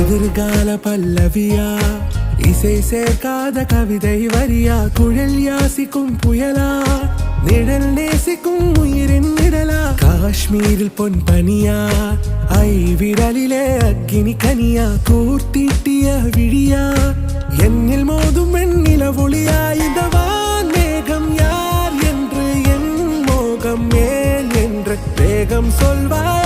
எதிர்கால பல்லவியா, இசை சேர்க்காத கவிதை வரியா, குழல் யாசிக்கும் புயலா, நிழல் நேசிக்கும் உயிரின் நிழலா, காஷ்மீரில் பொன் பனியா, ஐ விரலிலே அக்கினி கனியா, கூர்த்தீட்டிய விழியா, என்னில் மோதும் வெண்ணில ஒளியா, இந்த வான் மேகம் யார் என்று, என் மோகம் மேல் என்று வேகம் சொல்வார்.